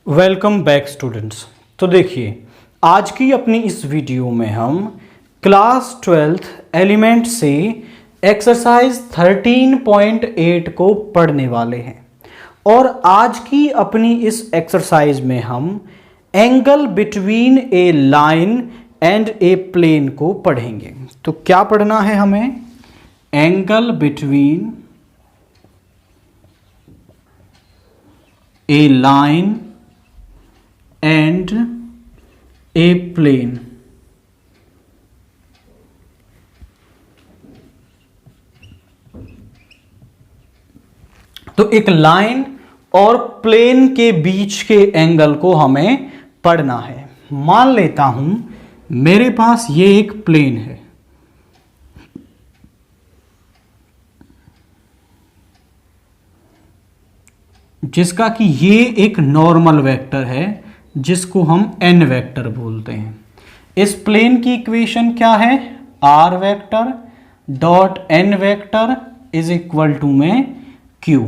Welcome back students. तो देखिए, आज की अपनी इस वीडियो में हम क्लास 12th एलिमेंट से एक्सरसाइज 13.8 को पढ़ने वाले हैं और आज की अपनी इस एक्सरसाइज में हम angle between a line and a plane को पढ़ेंगे। तो क्या पढ़ना है हमें? Angle between a line and a plane. तो एक लाइन और प्लेन के बीच के एंगल को हमें पढ़ना है। मान लेता हूं मेरे पास ये एक प्लेन है, जिसका कि ये एक नॉर्मल वेक्टर है जिसको हम n वेक्टर बोलते हैं। इस प्लेन की इक्वेशन क्या है? r vector dot n vector is equal to में q।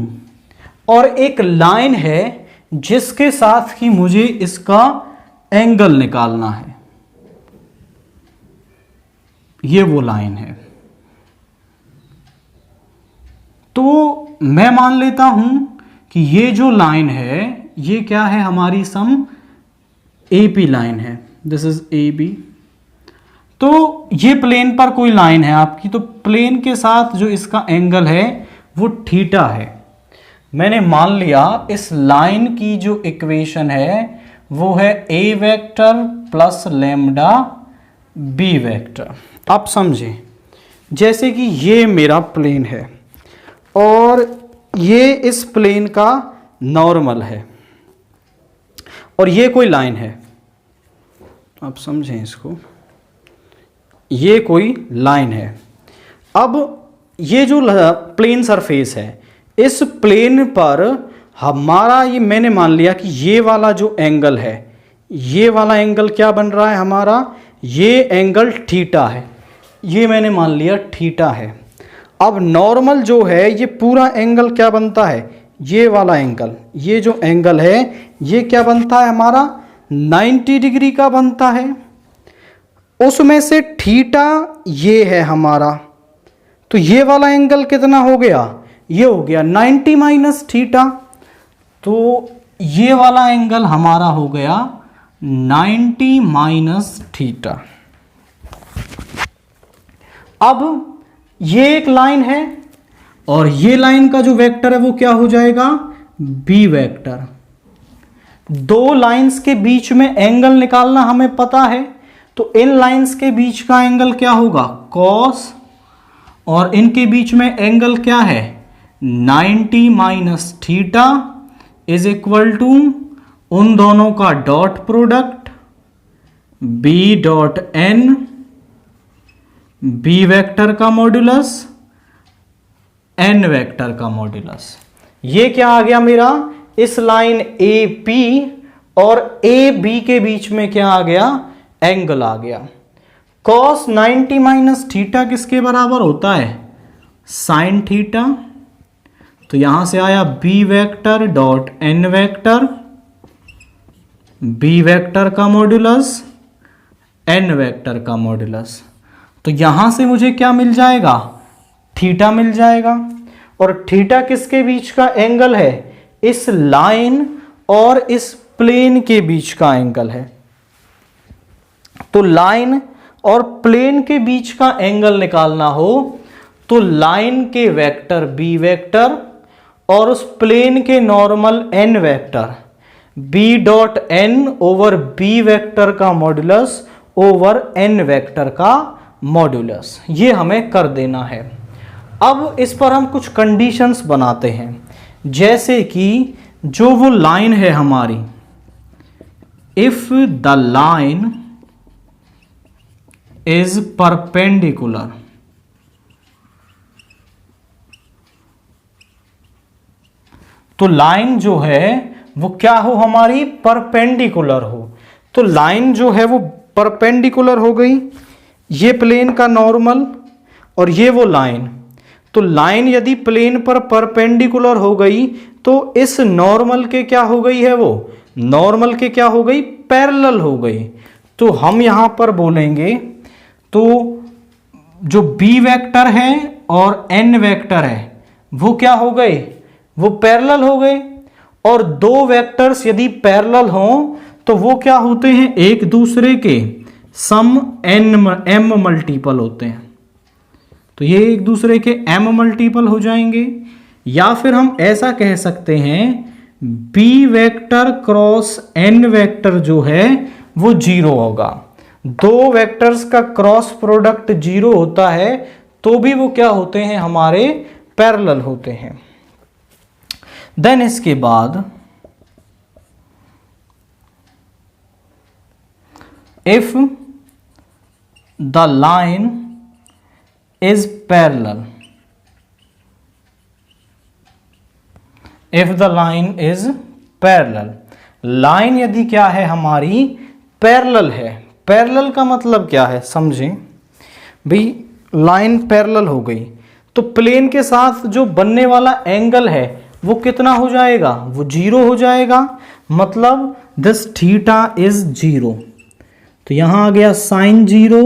और एक लाइन है जिसके साथ कि मुझे इसका एंगल निकालना है, ये वो लाइन है। तो मैं मान लेता हूं कि ये जो लाइन है ये क्या है? हमारी सम AP लाइन है। This is AB। तो ये प्लेन पर कोई लाइन है आपकी, तो प्लेन के साथ जो इसका एंगल है वो थीटा है। मैंने मान लिया इस लाइन की जो इक्वेशन है वो है A vector plus lambda B vector. आप समझें, जैसे कि ये मेरा प्लेन है और ये इस प्लेन का नॉर्मल है और ये कोई लाइन है। आप समझें इसको, ये कोई लाइन है। अब ये जो प्लेन सरफेस है, इस प्लेन पर हमारा ये मैंने मान लिया कि ये वाला जो एंगल है, ये वाला एंगल क्या बन रहा है हमारा? ये एंगल थीटा है। ये मैंने मान लिया थीटा है। अब नॉर्मल जो है ये पूरा एंगल क्या बनता है? ये वाला एंगल, ये जो एंगल है ये क्या बनता है हमारा? 90 डिग्री का बनता है। उसमें से थीटा ये है हमारा, तो ये वाला एंगल कितना हो गया? ये हो गया 90 माइनस थीटा। तो ये वाला एंगल हमारा हो गया 90 माइनस थीटा। अब ये एक लाइन है और ये लाइन का जो वेक्टर है वो क्या हो जाएगा? B vector. दो लाइंस के बीच में एंगल निकालना हमें पता है, तो इन लाइंस के बीच का एंगल क्या होगा? cos, और इनके बीच में एंगल क्या है? 90 minus theta is equal to उन दोनों का dot product B dot n, B vector का मॉड्यूलस, n वेक्टर का मॉड्यूलस। ये क्या आ गया मेरा? इस लाइन AP और AB के बीच में क्या आ गया? एंगल आ गया। cos 90 माइनस थीटा किसके बराबर होता है? Sine theta. तो यहां से आया B vector dot n vector, B vector का मॉड्यूलस, n वेक्टर का मॉड्यूलस। तो यहां से मुझे क्या मिल जाएगा? थीटा मिल जाएगा। और थीटा किसके बीच का एंगल है? इस लाइन और इस प्लेन के बीच का एंगल है। तो लाइन और प्लेन के बीच का एंगल निकालना हो तो लाइन के वेक्टर B वेक्टर और उस प्लेन के normal n vector B dot n over B vector का मॉड्यूलस ओवर n वेक्टर का मॉड्यूलस, ये हमें कर देना है। अब इस पर हम कुछ कंडीशंस बनाते हैं, जैसे कि जो वो लाइन है हमारी, if the line is perpendicular, तो लाइन जो है वो क्या हो हमारी? परपेंडिकुलर हो। तो लाइन जो है वो परपेंडिकुलर हो गई, ये प्लेन का नॉर्मल और ये वो लाइन। तो लाइन यदि प्लेन पर परपेंडिकुलर हो गई तो इस नॉर्मल के क्या हो गई है? वो नॉर्मल के क्या हो गई, पैरेलल हो गई। तो हम यहां पर बोलेंगे तो जो बी वेक्टर है और एन वेक्टर है वो क्या हो गए, वो पैरेलल हो गए। और दो वेक्टर्स यदि पैरेलल हों तो वो क्या होते हैं, एक दूसरे के सम एम मल्टीपल होते हैं। तो ये एक दूसरे के एम मल्टीपल हो जाएंगे। या फिर हम ऐसा कह सकते हैं B vector cross N vector जो है वो जीरो होगा। दो वेक्टर्स का क्रॉस प्रोडक्ट जीरो होता है तो भी वो क्या होते हैं, हमारे पैरेलल होते हैं। देन इसके बाद if the line is parallel, if the line is parallel, line यदि क्या है हमारी पैरेलल है। पैरेलल का मतलब क्या है समझें भाई, लाइन पैरेलल हो गई तो प्लेन के साथ जो बनने वाला एंगल है वो कितना हो जाएगा, वो जीरो हो जाएगा। मतलब दिस थीटा इज जीरो। तो यहां आ गया sine zero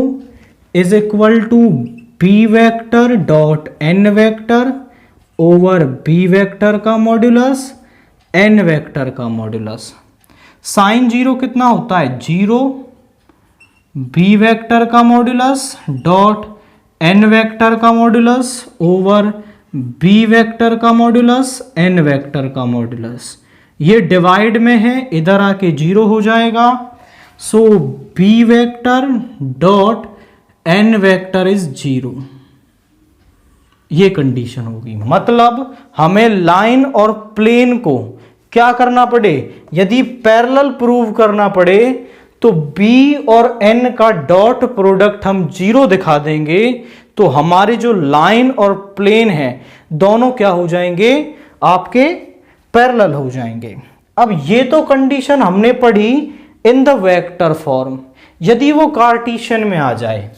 is equal to B vector dot N vector over B vector का मॉड्यूलस एन वेक्टर का मॉड्यूलस। साइन जीरो कितना होता है, जीरो, बी वेक्टर का मॉड्यूलस डॉट एन वेक्टर का मॉड्यूलस ओवर बी वेक्टर का मॉड्यूलस एन वेक्टर का modulus. ये डिवाइड में है, इधर आके जीरो हो जाएगा। So B vector dot N vector is zero. ये कंडीशन होगी। मतलब हमें लाइन और प्लेन को क्या करना पड़े, यदि पैरेलल प्रूव करना पड़े तो B और N का डॉट प्रोडक्ट हम जीरो दिखा देंगे तो हमारे जो लाइन और प्लेन है दोनों क्या हो जाएंगे, आपके पैरेलल हो जाएंगे। अब ये तो कंडीशन हमने पढ़ी इन द वेक्टर फॉर्म। यदि वो कार्टेशियन में आ जाए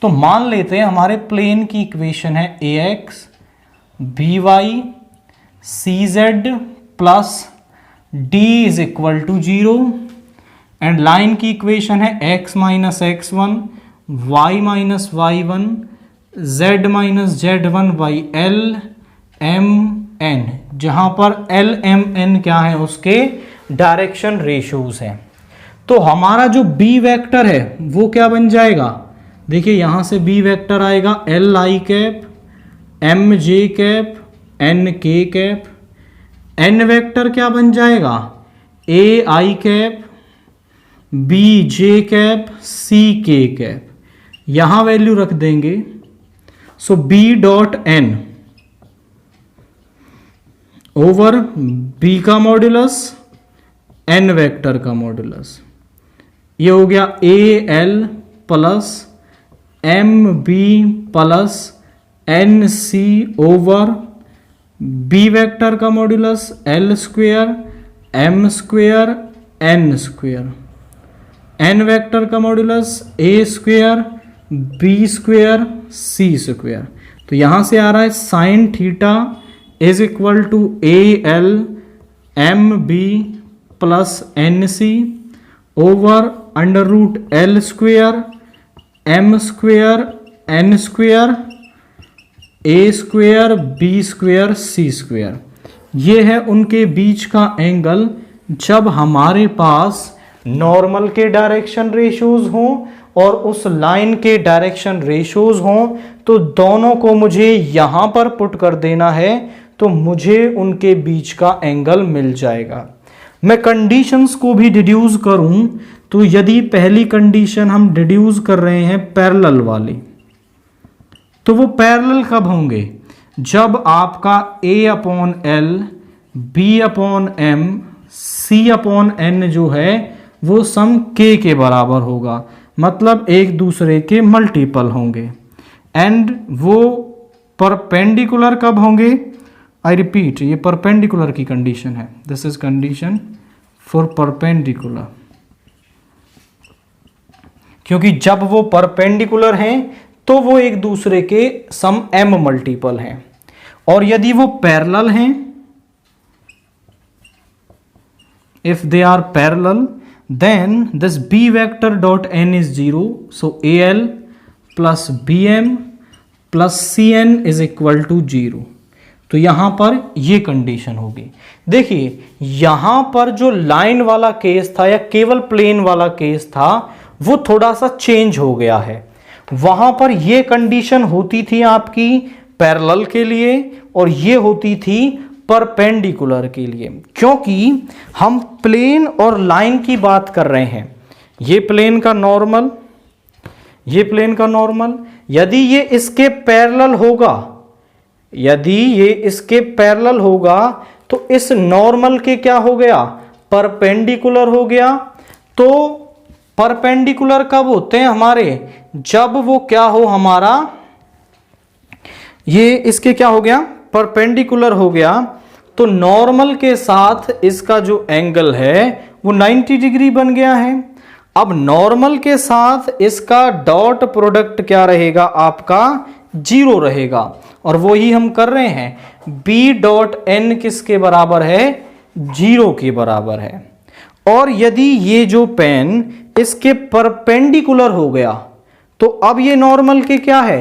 तो मान लेते हैं हमारे प्लेन की इक्वेशन है ax by cz plus d is equal to zero and line की इक्वेशन है x minus x1 y minus y1 z minus z1 by L M N, जहां पर एल एम एन क्या है, उसके डायरेक्शन रेशियोज हैं। तो हमारा जो b वेक्टर है वो क्या बन जाएगा, देखिए यहां से b वेक्टर आएगा L I cap M J cap N K cap. n vector क्या बन जाएगा, A I cap B J cap C K cap. यहां वैल्यू रख देंगे। So b dot N over b का मॉड्यूलस n वेक्टर का modulus, ये हो गया A L plus M B plus N C over B vector का modulus L square M square N square, N vector का modulus A square B square C square. तो यहां से आ रहा है sine theta is equal to A L M B plus N C over under root L square M square N square A square B square C square. ये है उनके बीच का एंगल जब हमारे पास नॉर्मल के डायरेक्शन रेशियोज हों और उस लाइन के डायरेक्शन रेशियोज हों। तो दोनों को मुझे यहां पर पुट कर देना है तो मुझे उनके बीच का एंगल मिल जाएगा। मैं कंडीशंस को भी डिड्यूस करूं तो यदि पहली कंडीशन हम डिड्यूस कर रहे हैं पैरेलल वाली, तो वो पैरेलल कब होंगे, जब आपका a upon L B upon M C upon N जो है वो सम k के बराबर होगा। मतलब एक दूसरे के मल्टीपल होंगे। एंड वो परपेंडिकुलर कब होंगे, आई रिपीट, ये परपेंडिकुलर की कंडीशन है। This is condition for perpendicular, क्योंकि जब वो परपेंडिकुलर हैं तो वो एक दूसरे के सम m मल्टीपल हैं। और यदि वो पैरेलल हैं, if they are parallel, then this b vector dot n is 0, so al plus bm plus cn is equal to 0। तो यहां पर ये कंडीशन होगी। देखिए यहां पर जो लाइन वाला केस था या केवल प्लेन वाला केस था वो थोड़ा सा चेंज हो गया है। वहां पर ये कंडीशन होती थी आपकी पैरेलल के लिए और ये होती थी परपेंडिकुलर के लिए, क्योंकि हम प्लेन और लाइन की बात कर रहे हैं। ये प्लेन का नॉर्मल, ये प्लेन का नॉर्मल, यदि ये इसके पैरेलल होगा, यदि ये इसके पैरेलल होगा तो इस नॉर्मल के क्या हो गया, परपेंडिकुलर हो गया। तो परपेंडिकुलर कब होते हैं हमारे, जब वो क्या हो हमारा, ये इसके क्या हो गया, परपेंडिकुलर हो गया। तो नॉर्मल के साथ इसका जो एंगल है वो 90 डिग्री बन गया है। अब नॉर्मल के साथ इसका डॉट प्रोडक्ट क्या रहेगा आपका, 0 रहेगा। और वो ही हम कर रहे हैं, b डॉट n किसके बराबर है, 0 के बराबर है। और यदि ये जो पेन इसके परपेंडिकुलर हो गया तो अब ये नॉर्मल के क्या है,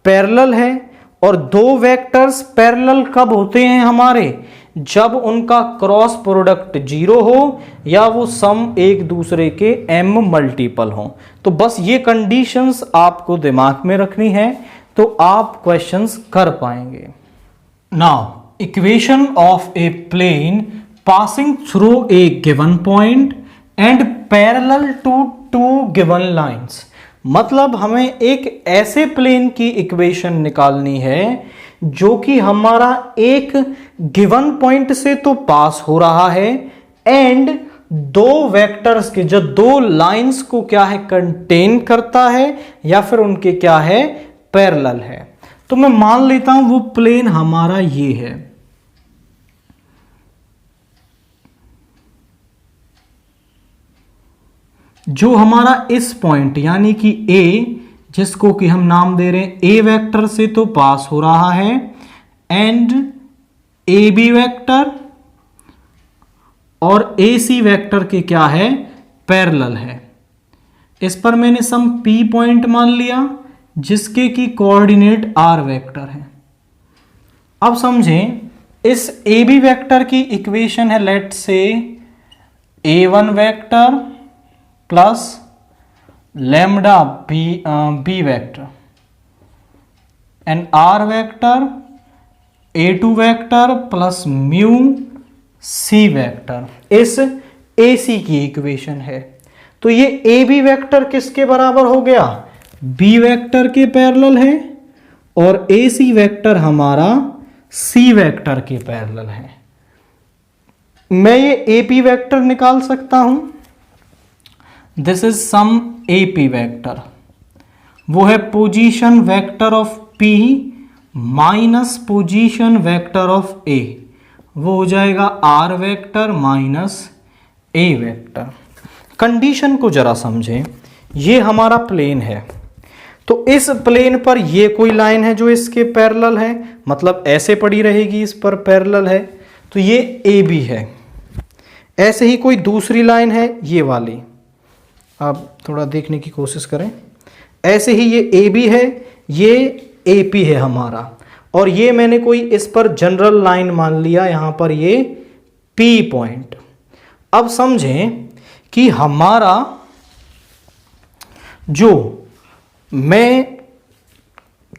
पैरेलल है। और दो वेक्टर्स पैरेलल कब होते हैं हमारे, जब उनका क्रॉस प्रोडक्ट 0 हो या वो सम एक दूसरे के m मल्टीपल हो। तो बस ये कंडीशंस आपको दिमाग में रखनी है तो आप क्वेश्चंस कर पाएंगे। Now equation of a plane passing through a given point and parallel to two given lines, मतलब हमें एक ऐसे प्लेन की इक्वेशन निकालनी है जो कि हमारा एक गिवन पॉइंट से तो पास हो रहा है एंड दो वेक्टर्स के, जो दो लाइंस को क्या है, कंटेन करता है या फिर उनके क्या है, पैरेलल है। तो मैं मान लेता हूं वो प्लेन हमारा ये है। जो हमारा इस पॉइंट यानी कि A, जिसको कि हम नाम दे रहे हैं A वेक्टर से तो पास हो रहा है एंड AB वेक्टर और AC वेक्टर के क्या है, पैरेलल है। इस पर मैंने सम P पॉइंट मान लिया जिसके की कोऑर्डिनेट R वेक्टर है। अब समझें इस AB वेक्टर की इक्वेशन है, let say A1 vector plus lambda B vector and R vector A2 vector plus mu C vector, इस AC की इक्वेशन है। तो ये AB वेक्टर किसके बराबर हो गया, B वेक्टर के पैरेलल है और AC वेक्टर हमारा C वेक्टर के पैरेलल है। मैं ये AP वेक्टर निकाल सकता हूं, this is some AP vector, वो है position vector of P minus position vector of A, वो हो जाएगा R vector minus A vector. Condition को जरा समझें, ये हमारा प्लेन है तो इस प्लेन पर ये कोई लाइन है जो इसके पैरेलल है, मतलब ऐसे पड़ी रहेगी, इस पर पैरेलल है तो ये AB है। ऐसे ही कोई दूसरी लाइन है ये वाली, आप थोड़ा देखने की कोशिश करें। ऐसे ही ये AB है, ये AP है हमारा, और ये मैंने कोई इस पर जनरल लाइन मान लिया, यहां पर ये P पॉइंट। अब समझें कि हमारा जो मैं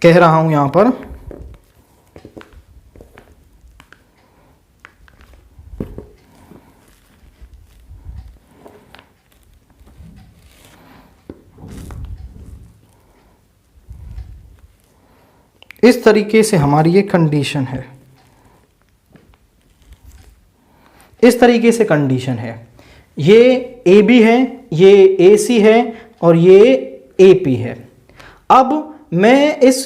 कह रहा हूं यहां पर, इस तरीके से हमारी ये कंडीशन है, इस तरीके से कंडीशन है। ये AB है, ये AC है और ये AP है। अब मैं इस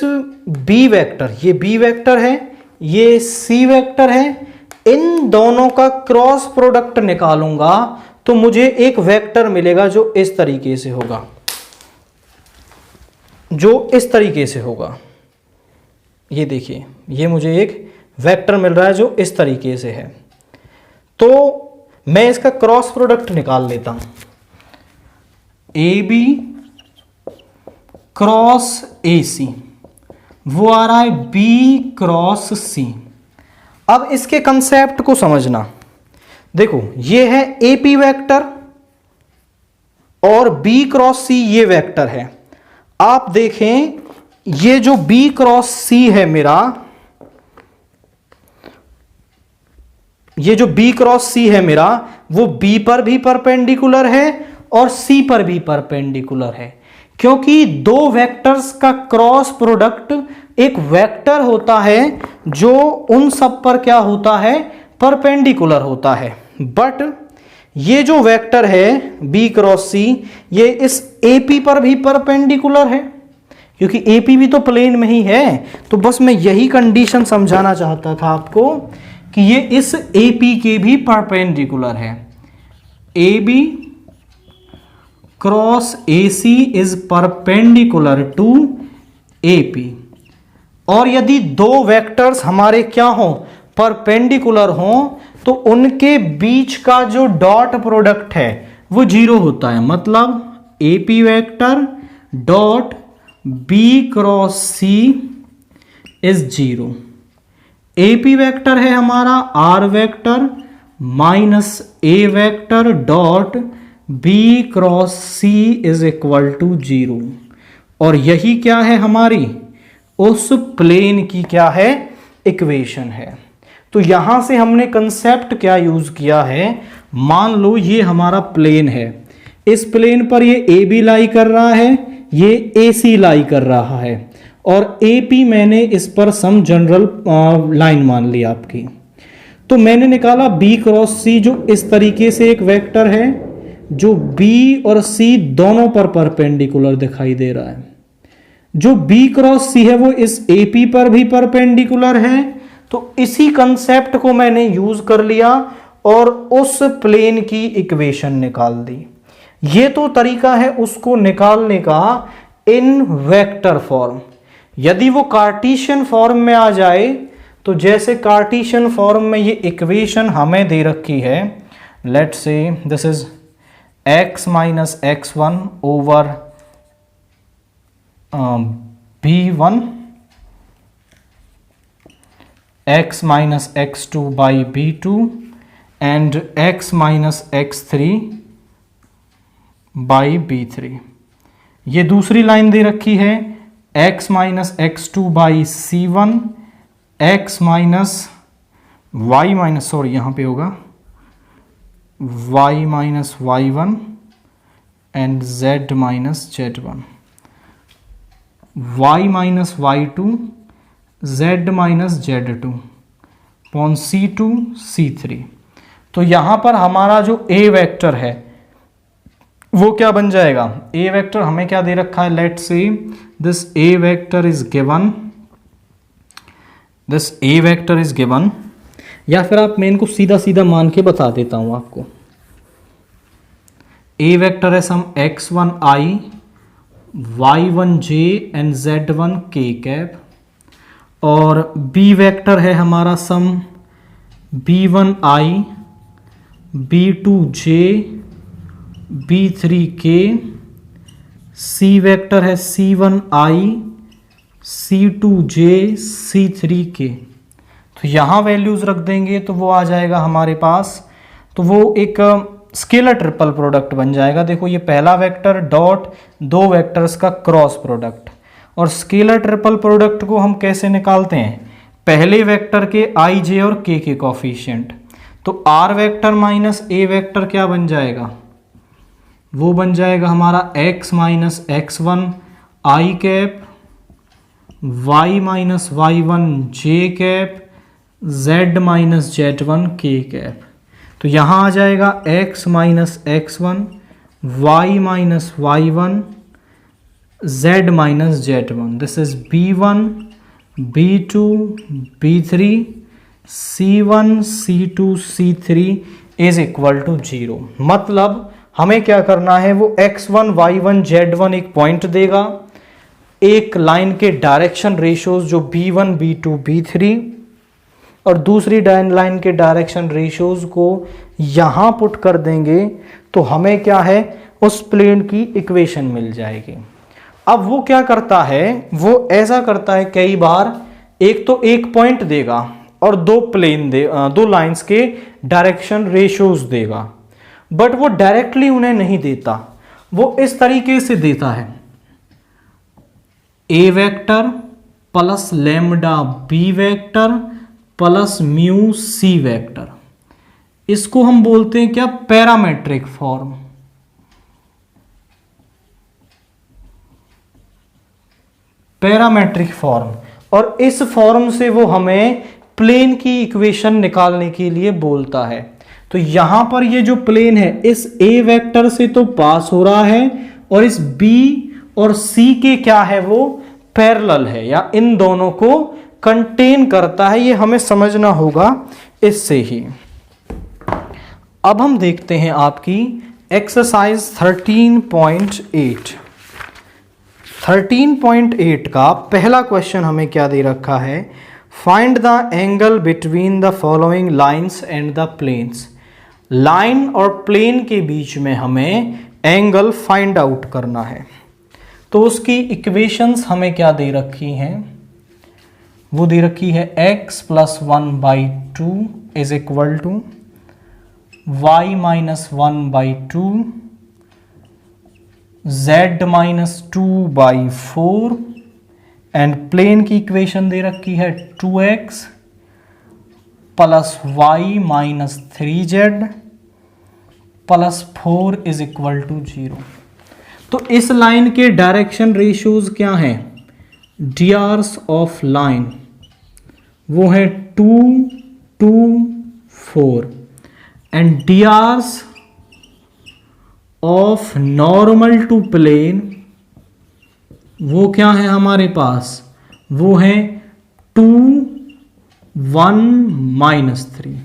B वेक्टर, ये B वेक्टर है, ये C वेक्टर है, इन दोनों का क्रॉस प्रोडक्ट निकालूंगा तो मुझे एक वेक्टर मिलेगा जो इस तरीके से होगा, जो इस तरीके से होगा। ये देखिए, ये मुझे एक वेक्टर मिल रहा है जो इस तरीके से है। तो मैं इसका क्रॉस प्रोडक्ट निकाल लेता हूं, ए बी क्रॉस ए सी, वो आ रहा है बी क्रॉस सी। अब इसके कंसेप्ट को समझना, देखो ये है ए पी वैक्टर और बी क्रॉस सी ये वेक्टर है। आप देखें ये जो बी क्रॉस सी है मेरा, ये जो बी क्रॉस सी है मेरा, वो बी पर भी परपेंडिकुलर है और सी पर भी परपेंडिकुलर है, क्योंकि दो वेक्टर्स का क्रॉस प्रोडक्ट एक वेक्टर होता है जो उन सब पर क्या होता है, परपेंडिकुलर होता है। बट ये जो वेक्टर है b क्रॉस सी, ये इस AP पर भी परपेंडिकुलर है, क्योंकि AP भी तो प्लेन में ही है। तो बस मैं यही कंडीशन समझाना चाहता था आपको कि ये इस AP के भी परपेंडिकुलर है। AB cross AC is perpendicular to AP। और यदि दो वेक्टर्स हमारे क्या हों, परपेंडिकुलर हों, तो उनके बीच का जो डॉट प्रोडक्ट है वो जीरो होता है। मतलब AP vector dot B cross C is zero. AP vector है हमारा R vector minus A vector dot B cross C is equal to zero. और यही क्या है, हमारी उस प्लेन की क्या है, इक्वेशन है। तो यहां से हमने कंसेप्ट क्या यूज किया है, मान लो ये हमारा प्लेन है, इस प्लेन पर ये ए बी लाई कर रहा है, ये ए सी लाई कर रहा है, और ए पी मैंने इस पर सम जनरल लाइन मान ली आपकी। तो मैंने निकाला बी क्रॉस सी, जो इस तरीके से एक वेक्टर है जो बी और सी दोनों पर परपेंडिकुलर दिखाई दे रहा है। जो बी क्रॉस सी है वो इस ए पी पर भी परपेंडिकुलर है। तो इसी कंसेप्ट को मैंने यूज कर लिया और उस प्लेन की इक्वेशन निकाल दी। ये तो तरीका है उसको निकालने का इन वेक्टर फॉर्म। यदि वो कार्टीशियन फॉर्म में आ जाए, तो जैसे कार्टीशियन फॉर्म में ये इक्वेशन हमें दे रखी है, let's say this is x minus x1 over b1, x minus x2 by b2 and x minus x3 by b3। ये दूसरी लाइन दे रखी है x minus x2 by c1, x minus y minus sorry यहाँ पे होगा y minus y1 and z minus z1, y minus y2 z minus z2 upon c2 c3। तो यहां पर हमारा जो a वेक्टर है वो क्या बन जाएगा, a वेक्टर हमें क्या दे रखा है, let's say this a vector is given, this a vector is given, या फिर आप मैं इनको सीधा सीधा मान के बता देता हूं आपको। a वेक्टर है सम x1 i y1 j and z1 k cap, और b वेक्टर है हमारा सम b1 i b2 j b3 k, c vector है c1 i c2 j c3 k। तो यहाँ वैल्यूज रख देंगे तो वो आ जाएगा हमारे पास, तो वो एक स्केलर ट्रिपल प्रोडक्ट बन जाएगा। देखो ये पहला वेक्टर डॉट दो वेक्टर्स का क्रॉस प्रोडक्ट, और स्केलर ट्रिपल प्रोडक्ट को हम कैसे निकालते हैं, पहले वेक्टर के आई जे और के कॉफिशिएंट। तो R vector minus A vector क्या बन जाएगा, वो बन जाएगा हमारा x minus x1 I cap, y minus y1 j cap, z minus z1 k cap. तो यहाँ आ जाएगा x minus x1 y minus y1 z minus z1, this is b1 b2 b3 c1 c2 c3 is equal to 0। मतलब हमें क्या करना है, वो x1 y1 z1 एक पॉइंट देगा, एक लाइन के डायरेक्शन रेशियोज जो b1 b2 b3 और दूसरी लाइन के डायरेक्शन रेशियोज को यहाँ पुट कर देंगे तो हमें क्या है, उस प्लेन की इक्वेशन मिल जाएगी। अब वो क्या करता है, वो ऐसा करता है कई बार, एक तो एक पॉइंट देगा और दो लाइंस के डायरेक्शन रेशियोज देगा, बट वो डायरेक्टली उन्हें नहीं देता, वो इस तरीके से देता है, A vector plus lambda B vector plus mu C vector. इसको हम बोलते हैं क्या, पैरामेट्रिक फॉर्म। पैरामेट्रिक फॉर्म, और इस फॉर्म से वो हमें प्लेन की इक्वेशन निकालने के लिए बोलता है। तो यहां पर ये जो प्लेन है इस ए वेक्टर से तो पास हो रहा है और इस बी और सी के क्या है, वो पैरेलल है या इन दोनों को कंटेन करता है, ये हमें समझना होगा इससे ही। अब हम देखते हैं आपकी एक्सरसाइज 13.8। 13.8 का पहला क्वेश्चन हमें क्या दे रखा है, find the angle between the following lines and the planes. Line और प्लेन के बीच में हमें एंगल फाइंड आउट करना है। तो उसकी इक्वेशंस हमें क्या दे रखी हैं, वो दे रखी है x + 1/2 is equal to y - 1/2 z - 2/4 and plane की इक्वेशन दे रखी है 2x + y - 3z + 4 is equal to 0। तो इस लाइन के डायरेक्शन रेशियोज क्या हैं, ड्स ऑफ लाइन वो है 2, 2, 4 एंड ड्स ऑफ नॉर्मल टू प्लेन वो क्या है हमारे पास, वो है 2, 1 - 3।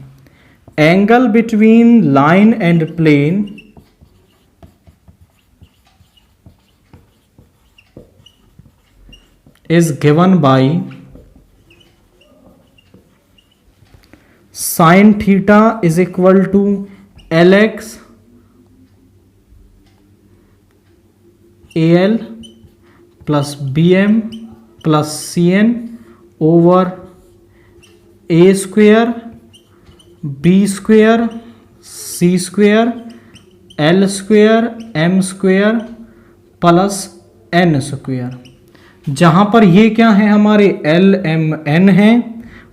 Angle between line and plane is given by sin theta is equal to Lx Al plus Bm plus Cn over A square B square C square L square M square plus N square। जहां पर ये क्या है हमारे L M N है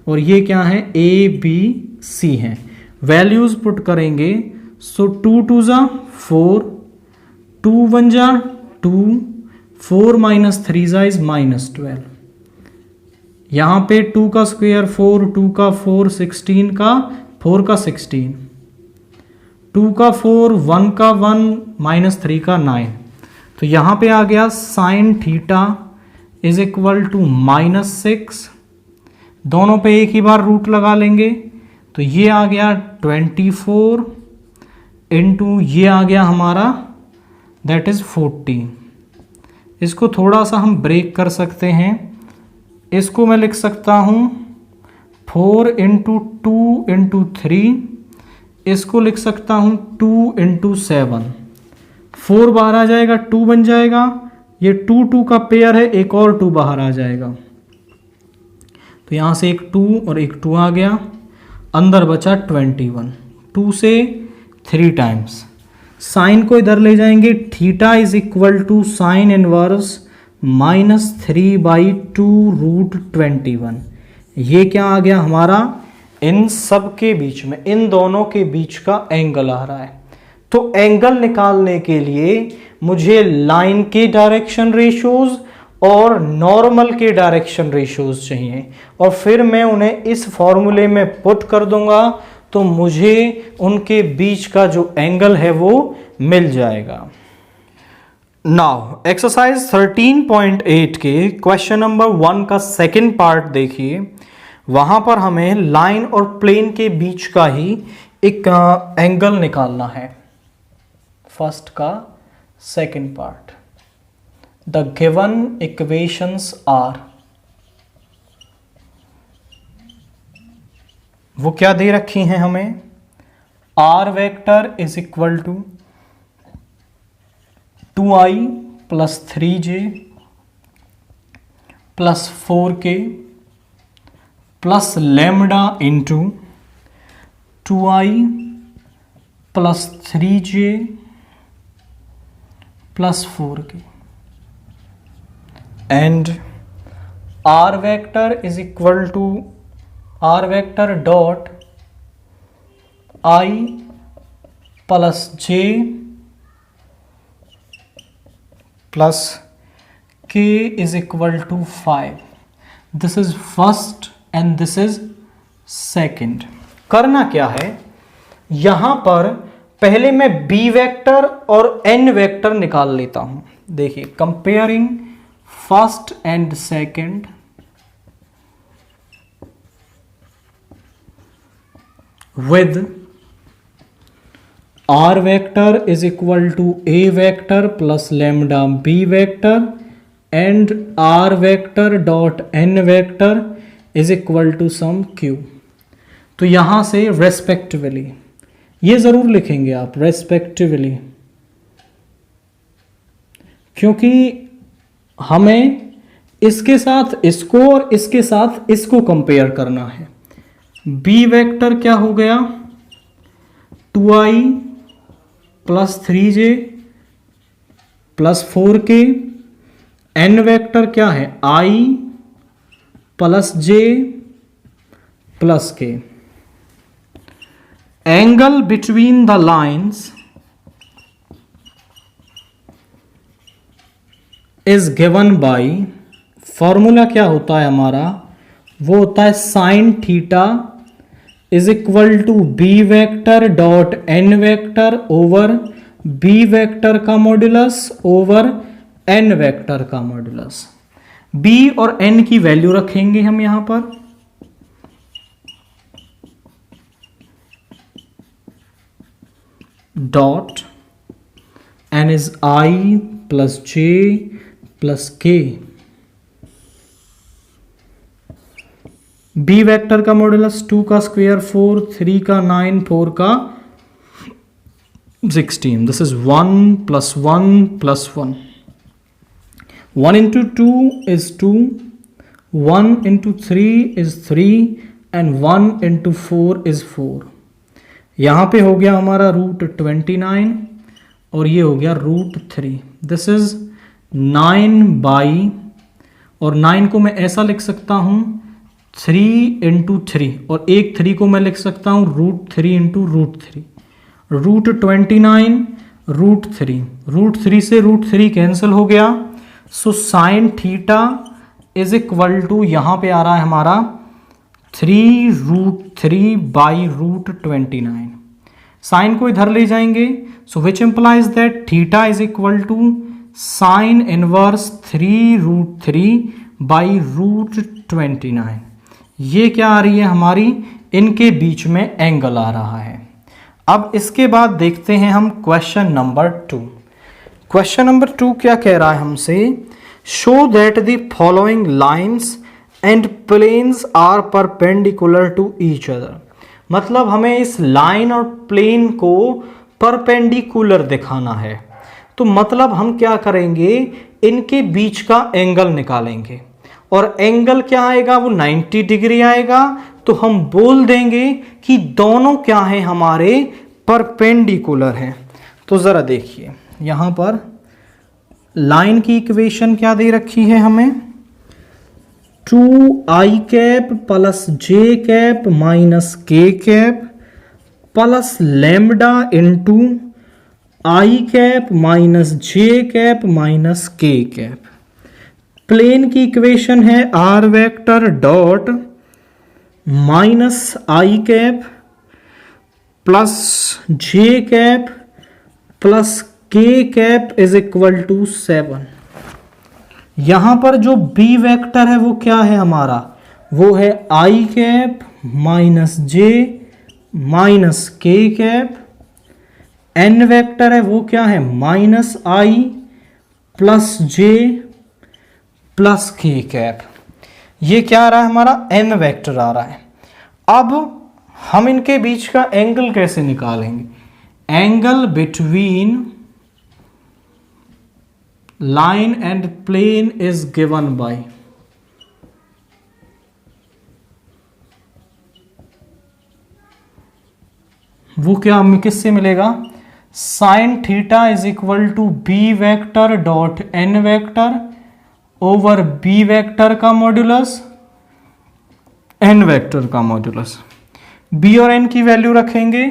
और ये क्या है ए बी सी है। वैल्यूज पुट करेंगे, सो 2 × 2 = 4, 2 × 1 = 2, 4 - 3 = -12। यहां पे 2 का स्क्वायर 4, 2 का 4 16 का 4 का 16, 2 का 4 1 का 1 -3 का 9। तो यहां पे आ गया sine theta is equal to -6, दोनों पे एक ही बार रूट लगा लेंगे तो ये आ गया 24 इंटू ये आ गया हमारा दैट इज 14। इसको थोड़ा सा हम ब्रेक कर सकते हैं, इसको मैं लिख सकता हूँ 4 × 2 × 3, इसको लिख सकता हूँ 2 × 7, 4 बाहर आ जाएगा 2 बन जाएगा, ये 2 2 का पेयर है, एक और 2 बाहर आ जाएगा तो यहाँ से एक 2 और एक 2 आ गया, अंदर बचा 21, 2 से 3 टाइम्स। साइन को इधर ले जाएंगे, theta is equal to sine inverse -3/2 √21। ये क्या आ गया हमारा, इन सब के बीच में, इन दोनों के बीच का एंगल आ रहा है। तो एंगल निकालने के लिए मुझे लाइन के डायरेक्शन रेशियोज और नॉर्मल के डायरेक्शन रेशियोज चाहिए और फिर मैं उन्हें इस फॉर्मूले में पुट कर दूंगा तो मुझे उनके बीच का जो एंगल है वो मिल जाएगा। नाउ एक्सरसाइज 13.8 के क्वेश्चन नंबर 1 का सेकंड पार्ट देखिए, वहां पर हमें लाइन और प्लेन के बीच का ही एक एंगल निकालना है। फर्स्ट का second part, the given equations are, वो क्या दे रखी हैं हमें, R vector is equal to 2i plus 3j plus 4k plus lambda into 2i plus 3j plus 4k and R vector is equal to R vector dot i plus j plus k is equal to 5. This is first and this is second. करना क्या है, यहां पर पहले मैं b vector और n vector निकाल लेता हूं. देखिए, comparing first and second, with r vector is equal to a vector plus lambda b vector and r vector dot n vector is equal to some q. तो यहां से respectively, ये जरूर लिखेंगे आप रेस्पेक्टिवली, क्योंकि हमें इसके साथ इसको और इसके साथ इसको कंपेयर करना है. b वेक्टर क्या हो गया, 2i plus 3j plus 4k. n vector क्या है, i plus j plus k. Angle between the lines is given by, formula क्या होता है हमारा, वो होता है sine theta is equal to B vector dot N vector over B vector का मॉड्यूलस ओवर एन वेक्टर का मॉड्यूलस. बी और एन की वैल्यू रखेंगे हम यहां पर. Dot N is I plus J plus K. B vector का modulus 2 का स्क्वायर 4, 3 का 9, 4 का 16. This is 1 plus 1 plus 1. 1 into 2 is 2, 1 into 3 is 3 and 1 into 4 is 4. यहां पे हो गया हमारा रूट 29 और ये हो गया रूट 3. दिस इज 9 बाई, और 9 को मैं ऐसा लिख सकता हूं 3 इंटू 3, और एक 3 को मैं लिख सकता हूं root 3 into root 3. Root 29 root 3, root 3 से रूट 3 कैंसिल हो गया. So sine theta is equal to, यहां पे आ रहा है हमारा 3 रूट 3 बाई रूट 29. साइन को इधर ले जाएंगे, so which implies that theta is equal to sine inverse 3 root 3 by root 29. ये क्या आ रही है हमारी, इनके बीच में एंगल आ रहा है. अब इसके बाद देखते हैं हम क्वेश्चन नंबर 2. क्वेश्चन नंबर 2 क्या कह रहा है हमसे, show that the following lines and planes are perpendicular to each other. मतलब हमें इस लाइन और प्लेन को परपेंडिकुलर दिखाना है. तो मतलब हम क्या करेंगे, इनके बीच का एंगल निकालेंगे, और एंगल क्या आएगा, वो 90 डिग्री आएगा. तो हम बोल देंगे कि दोनों क्या हैं, हमारे परपेंडिकुलर हैं. तो जरा देखिए, यहां पर लाइन की इक्वेशन क्या दे रखी है हमें, 2i cap plus J cap minus के cap plus lambda into I cap minus J cap minus के कैप. प्लेन की इक्वेशन है आर वेक्टर डॉट माइनस आई cap plus J cap plus के कैप इज इक्वल टू 7. यहां पर जो B vector है वो क्या है हमारा, वो है आई कैप माइनस जे माइनस के कैप. एन वेक्टर है वो क्या है, minus i plus J plus के कैप. ये क्या आ रहा है हमारा, एन वेक्टर आ रहा है. अब हम इनके बीच का एंगल कैसे निकालेंगे? Angle between line and plane is given by, वो क्या हमें किससे मिलेगा? Sine theta is equal to B vector dot N vector over B vector का मॉड्यूलस एन वेक्टर का मॉड्यूलस। बी और एन की वैल्यू रखेंगे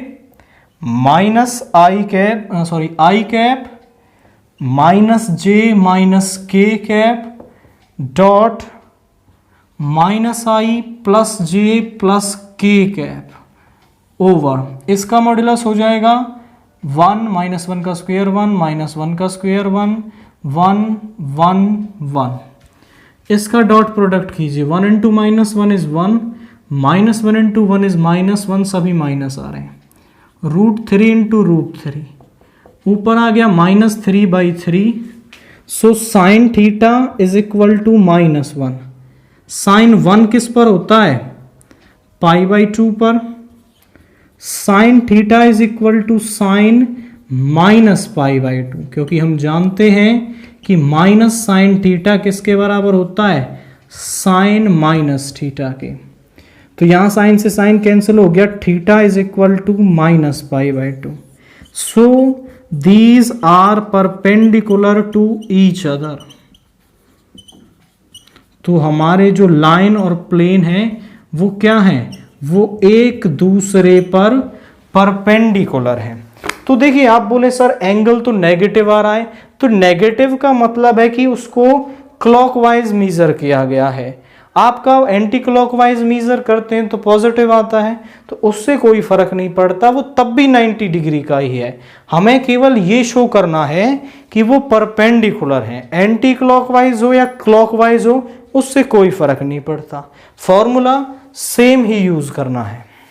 माइनस आई कैप माइनस जे माइनस के cap dot minus i plus J plus के cap over, इसका modulus हो जाएगा 1 माइनस 1 का स्क्वायर 1 माइनस 1 का स्क्वायर 1 1 1 1। इसका डॉट प्रोडक्ट कीजिए, 1 into minus 1 is 1 minus 1 into 1 is minus 1, सभी माइनस आ रहे हैं। √3 इंटू √3 ऊपर आ गया -3/3। So sine theta is equal to -1। Sine 1 किस पर होता है? π/2 पर। Sine theta is equal to sine -π/2, क्योंकि हम जानते हैं कि माइनस साइन थीटा किसके बराबर होता है? साइन माइनस थीटा के। तो यहां साइन से साइन कैंसिल हो गया, theta is equal to -π/2। So these are perpendicular to each other. तो हमारे जो लाइन और प्लेन है वो क्या है? वो एक दूसरे पर परपेंडिकुलर है। तो देखिए आप बोले सर एंगल तो नेगेटिव आ रहा है, तो नेगेटिव का मतलब है कि उसको क्लॉकवाइज मेजर किया गया है। आपका एंटी क्लॉकवाइज मेजर करते हैं तो पॉजिटिव आता है, तो उससे कोई फर्क नहीं पड़ता, वो तब भी 90 डिग्री का ही है। हमें केवल ये शो करना है कि वो परपेंडिकुलर है, एंटी क्लॉकवाइज हो या क्लॉकवाइज हो उससे कोई फर्क नहीं पड़ता। फॉर्मूला सेम ही यूज करना है।